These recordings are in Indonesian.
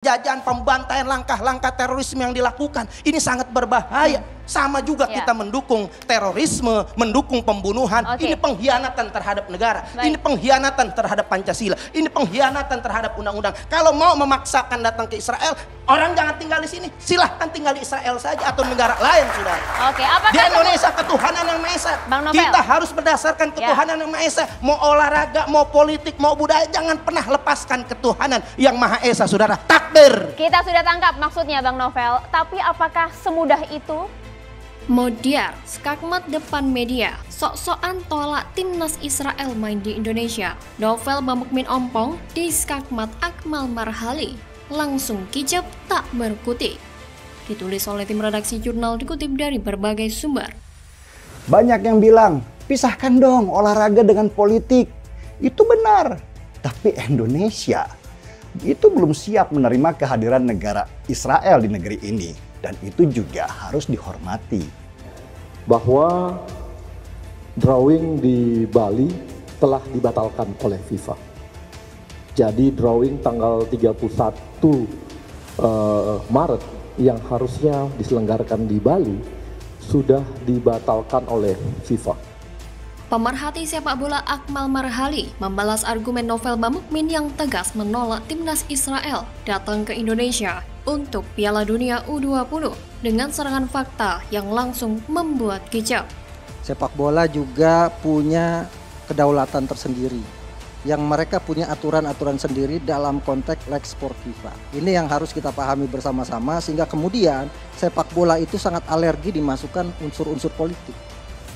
Jajan pembantaian langkah-langkah terorisme yang dilakukan ini sangat berbahaya. Sama juga kita mendukung terorisme, mendukung pembunuhan. Ini pengkhianatan terhadap negara. Ini pengkhianatan terhadap Pancasila. Ini pengkhianatan terhadap undang-undang. Kalau mau memaksakan datang ke Israel, orang jangan tinggal di sini. Silahkan tinggal di Israel saja atau negara lain, saudara. Di Indonesia ketuhanan yang Maha Esa. Kita harus berdasarkan ketuhanan yang Maha Esa. Mau olahraga, mau politik, mau budaya, jangan pernah lepaskan ketuhanan yang Maha Esa, saudara. Takbir. Kita sudah tangkap maksudnya, Bang Novel. Tapi apakah semudah itu? Modiar, skakmat depan media, sok-sokan tolak timnas Israel main di Indonesia. Novel Bamukmin ompong di skakmat Akmal Marhali, langsung kicap tak berkutik. Ditulis oleh tim redaksi jurnal, dikutip dari berbagai sumber. Banyak yang bilang, pisahkan dong olahraga dengan politik. Itu benar, tapi Indonesia itu belum siap menerima kehadiran negara Israel di negeri ini. Dan itu juga harus dihormati. Bahwa drawing di Bali telah dibatalkan oleh FIFA. Jadi drawing tanggal 31 Maret yang harusnya diselenggarakan di Bali sudah dibatalkan oleh FIFA. Pemerhati sepak bola Akmal Marhali membalas argumen Novel Bamukmin yang tegas menolak timnas Israel datang ke Indonesia untuk Piala Dunia U20 dengan serangan fakta yang langsung membuat kicau. Sepak bola juga punya kedaulatan tersendiri, yang mereka punya aturan-aturan sendiri dalam konteks leg sport FIFA. Ini yang harus kita pahami bersama-sama, sehingga kemudian sepak bola itu sangat alergi dimasukkan unsur-unsur politik.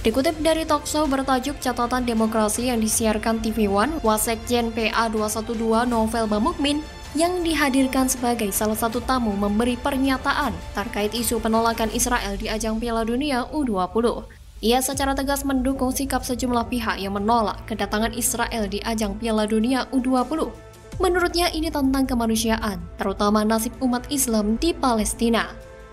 Dikutip dari talkshow bertajuk Catatan Demokrasi yang disiarkan TV One, Wasekjen PA 212 Novel Bamukmin yang dihadirkan sebagai salah satu tamu memberi pernyataan terkait isu penolakan Israel di ajang Piala Dunia U20. Ia secara tegas mendukung sikap sejumlah pihak yang menolak kedatangan Israel di ajang Piala Dunia U20. Menurutnya ini tentang kemanusiaan, terutama nasib umat Islam di Palestina.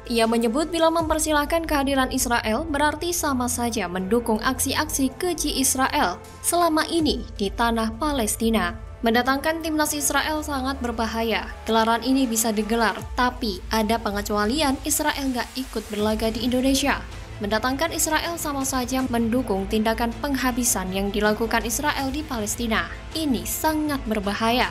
Ia menyebut bila mempersilahkan kehadiran Israel berarti sama saja mendukung aksi-aksi keji Israel selama ini di tanah Palestina. Mendatangkan timnas Israel sangat berbahaya. Gelaran ini bisa digelar, tapi ada pengecualian Israel nggak ikut berlaga di Indonesia. Mendatangkan Israel sama saja mendukung tindakan penghabisan yang dilakukan Israel di Palestina. Ini sangat berbahaya.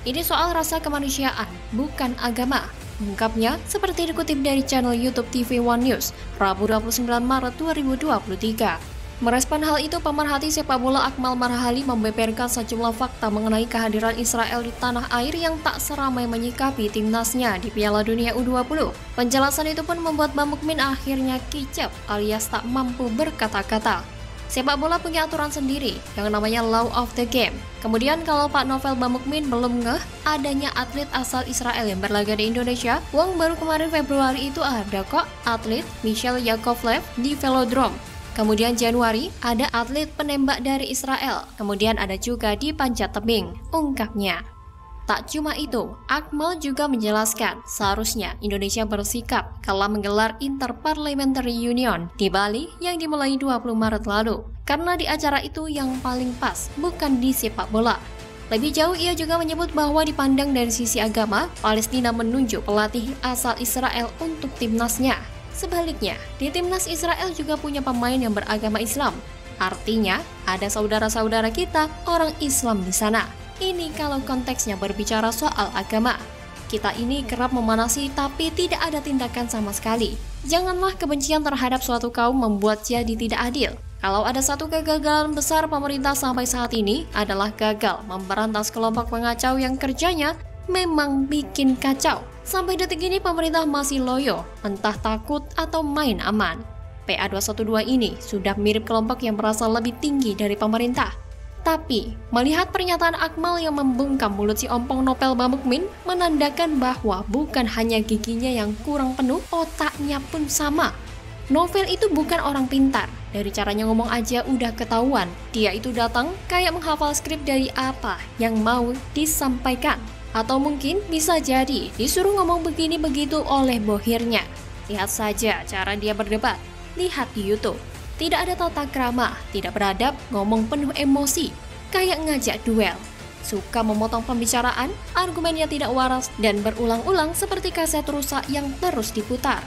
Ini soal rasa kemanusiaan, bukan agama. Ungkapnya seperti dikutip dari channel YouTube TV One News, Rabu 29 Maret 2023. Merespon hal itu, pemerhati sepak bola Akmal Marhali membeberkan sejumlah fakta mengenai kehadiran Israel di tanah air yang tak seramai menyikapi timnasnya di Piala Dunia U20. Penjelasan itu pun membuat Bamukmin akhirnya kicap alias tak mampu berkata-kata. Sepak bola punya aturan sendiri yang namanya law of the game. Kemudian kalau Pak Novel Bamukmin belum ngeh adanya atlet asal Israel yang berlaga di Indonesia, baru kemarin Februari itu ada kok atlet Michel Yakovlev di Velodrome. Kemudian Januari ada atlet penembak dari Israel. Kemudian ada juga di Panjat Tebing, ungkapnya. Tak cuma itu, Akmal juga menjelaskan seharusnya Indonesia bersikap kala menggelar Interparliamentary Union di Bali yang dimulai 20 Maret lalu. Karena di acara itu yang paling pas, bukan di sepak bola. Lebih jauh ia juga menyebut bahwa dipandang dari sisi agama, Palestina menunjuk pelatih asal Israel untuk timnasnya. Sebaliknya, di timnas Israel juga punya pemain yang beragama Islam. Artinya, ada saudara-saudara kita orang Islam di sana. Ini kalau konteksnya berbicara soal agama. Kita ini kerap memanasi tapi tidak ada tindakan sama sekali. Janganlah kebencian terhadap suatu kaum membuat jadi tidak adil. Kalau ada satu kegagalan besar pemerintah sampai saat ini adalah gagal memberantas kelompok pengacau yang kerjanya memang bikin kacau. Sampai detik ini pemerintah masih loyo, entah takut atau main aman. PA 212 ini sudah mirip kelompok yang merasa lebih tinggi dari pemerintah. Tapi, melihat pernyataan Akmal yang membungkam mulut si ompong Novel Bamukmin menandakan bahwa bukan hanya giginya yang kurang penuh, otaknya pun sama. Novel itu bukan orang pintar. Dari caranya ngomong aja udah ketahuan. Dia itu datang kayak menghafal skrip dari apa yang mau disampaikan. Atau mungkin bisa jadi disuruh ngomong begini begitu oleh bohirnya. Lihat saja cara dia berdebat. Lihat di YouTube. Tidak ada tata krama, tidak beradab, ngomong penuh emosi, kayak ngajak duel. suka memotong pembicaraan, argumennya tidak waras, dan berulang-ulang seperti kaset rusak yang terus diputar.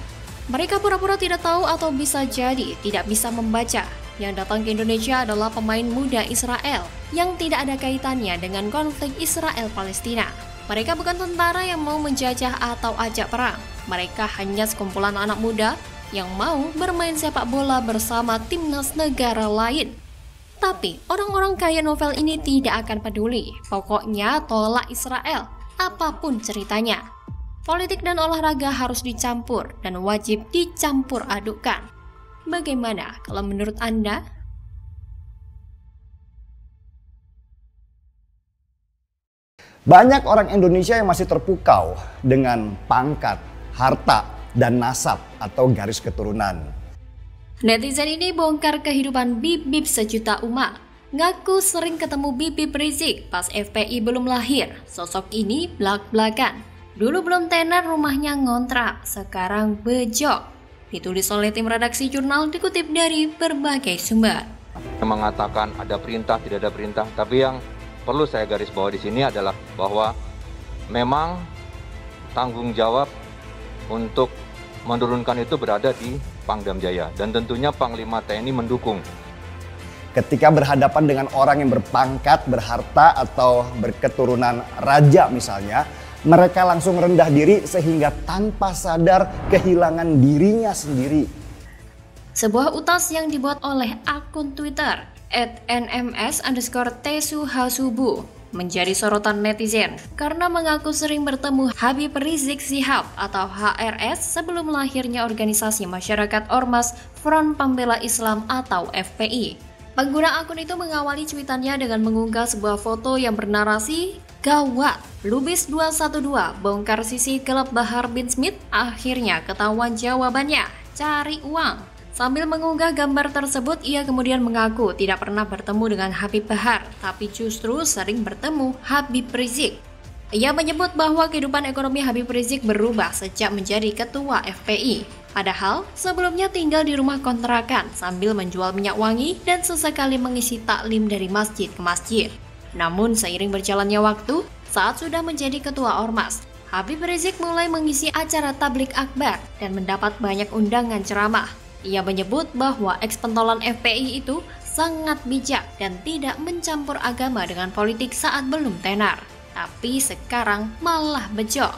Mereka pura-pura tidak tahu atau bisa jadi tidak bisa membaca. Yang datang ke Indonesia adalah pemain muda Israel yang tidak ada kaitannya dengan konflik Israel-Palestina. Mereka bukan tentara yang mau menjajah atau ajak perang. Mereka hanya sekumpulan anak muda yang mau bermain sepak bola bersama timnas negara lain. Tapi orang-orang kaya novel ini tidak akan peduli. Pokoknya tolak Israel, apapun ceritanya. Politik dan olahraga harus dicampur dan wajib dicampur adukkan. Bagaimana kalau menurut Anda? Banyak orang Indonesia yang masih terpukau dengan pangkat, harta, dan nasab atau garis keturunan. Netizen ini bongkar kehidupan Bip-Bip sejuta umat. Ngaku sering ketemu Bip-Bip Rizik pas FPI belum lahir. Sosok ini blak-blakan. Dulu belum tenar rumahnya ngontrak, sekarang bejok. Ditulis oleh tim redaksi jurnal dikutip dari berbagai sumber. Mengatakan ada perintah, tidak ada perintah, tapi yang perlu saya garis bawah di sini adalah bahwa memang tanggung jawab untuk menurunkan itu berada di Pangdam Jaya dan tentunya Panglima TNI mendukung. Ketika berhadapan dengan orang yang berpangkat, berharta, atau berketurunan raja misalnya, mereka langsung rendah diri sehingga tanpa sadar kehilangan dirinya sendiri. Sebuah utas yang dibuat oleh akun Twitter @nms_tesuhasubu menjadi sorotan netizen karena mengaku sering bertemu Habib Rizik Syihab atau HRS sebelum lahirnya organisasi masyarakat Ormas Front Pembela Islam atau FPI. Pengguna akun itu mengawali cuitannya dengan mengunggah sebuah foto yang bernarasi, "Gawat, Lubis 212 bongkar sisi gelap Bahar bin Smith, akhirnya ketahuan jawabannya, cari uang." Sambil mengunggah gambar tersebut, ia kemudian mengaku tidak pernah bertemu dengan Habib Bahar, tapi justru sering bertemu Habib Rizik. Ia menyebut bahwa kehidupan ekonomi Habib Rizik berubah sejak menjadi ketua FPI. Padahal sebelumnya tinggal di rumah kontrakan sambil menjual minyak wangi dan sesekali mengisi taklim dari masjid ke masjid. Namun seiring berjalannya waktu, saat sudah menjadi ketua Ormas, Habib Rizik mulai mengisi acara tablik akbar dan mendapat banyak undangan ceramah. Ia menyebut bahwa eks-pentolan FPI itu sangat bijak dan tidak mencampur agama dengan politik saat belum tenar, tapi sekarang malah bejok.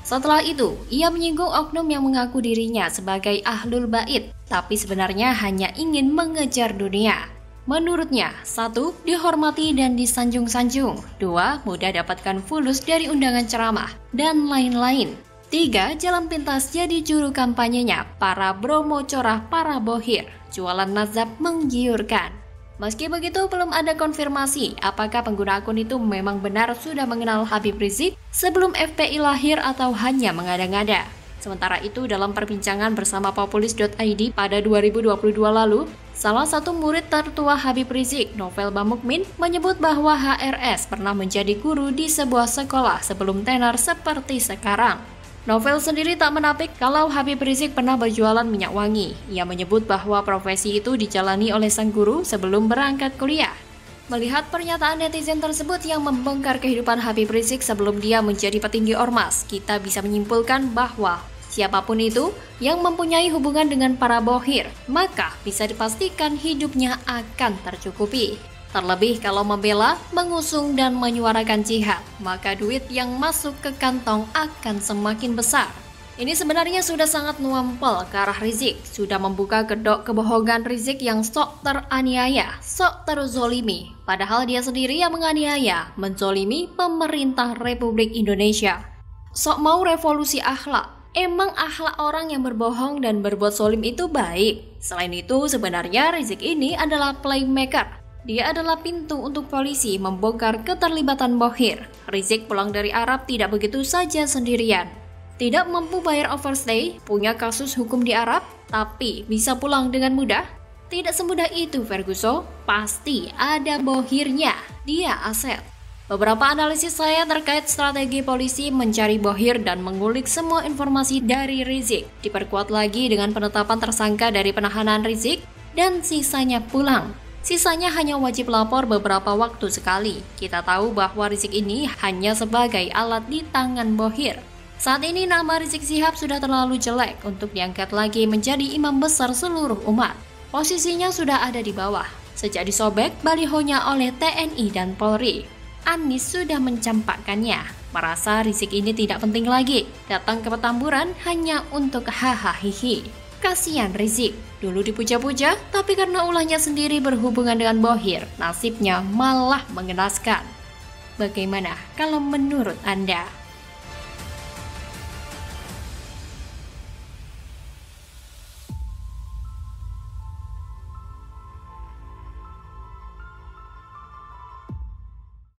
Setelah itu, ia menyinggung oknum yang mengaku dirinya sebagai Ahlul Bait, tapi sebenarnya hanya ingin mengejar dunia. Menurutnya, 1. Dihormati dan disanjung-sanjung, 2. Mudah dapatkan fulus dari undangan ceramah, dan lain-lain. 3. Jalan pintas jadi juru kampanyenya para bromo corah para bohir. Jualan nazab menggiurkan. Meski begitu, belum ada konfirmasi apakah pengguna akun itu memang benar sudah mengenal Habib Rizik sebelum FPI lahir atau hanya mengada-ngada. Sementara itu, dalam perbincangan bersama populis.id pada 2022 lalu, salah satu murid tertua Habib Rizik, Novel Bamukmin, menyebut bahwa HRS pernah menjadi guru di sebuah sekolah sebelum tenar seperti sekarang. Novel sendiri tak menapik kalau Habib Rizik pernah berjualan minyak wangi. Ia menyebut bahwa profesi itu dijalani oleh sang guru sebelum berangkat kuliah. Melihat pernyataan netizen tersebut yang membongkar kehidupan Habib Rizik sebelum dia menjadi petinggi Ormas, kita bisa menyimpulkan bahwa siapapun itu yang mempunyai hubungan dengan para bohir, maka bisa dipastikan hidupnya akan tercukupi. Terlebih kalau membela, mengusung, dan menyuarakan jihad, maka duit yang masuk ke kantong akan semakin besar. Ini sebenarnya sudah sangat nuampel ke arah Rizik, sudah membuka kedok kebohongan Rizik yang sok teraniaya, sok terzolimi. Padahal dia sendiri yang menganiaya, menzolimi pemerintah Republik Indonesia. Sok mau revolusi akhlak. Emang akhlak orang yang berbohong dan berbuat zolim itu baik? Selain itu, sebenarnya Rizik ini adalah playmaker. Dia adalah pintu untuk polisi membongkar keterlibatan bohir. Rizik pulang dari Arab tidak begitu saja sendirian. Tidak mampu bayar overstay, punya kasus hukum di Arab, tapi bisa pulang dengan mudah? Tidak semudah itu, Ferguson. Pasti ada bohirnya. Dia aset. Beberapa analisis saya terkait strategi polisi mencari bohir dan mengulik semua informasi dari Rizik. Diperkuat lagi dengan penetapan tersangka dari penahanan Rizik dan sisanya pulang. Sisanya hanya wajib lapor beberapa waktu sekali. Kita tahu bahwa Rizik ini hanya sebagai alat di tangan Bohir. Saat ini nama Rizik Syihab sudah terlalu jelek untuk diangkat lagi menjadi imam besar seluruh umat. Posisinya sudah ada di bawah, sejak disobek balihonya oleh TNI dan Polri. Anies sudah mencampakkannya, merasa Rizik ini tidak penting lagi, datang ke Petamburan hanya untuk hahaha. Kasihan Rizik, dulu dipuja-puja, tapi karena ulahnya sendiri berhubungan dengan Bohir, nasibnya malah mengenaskan. Bagaimana kalau menurut Anda?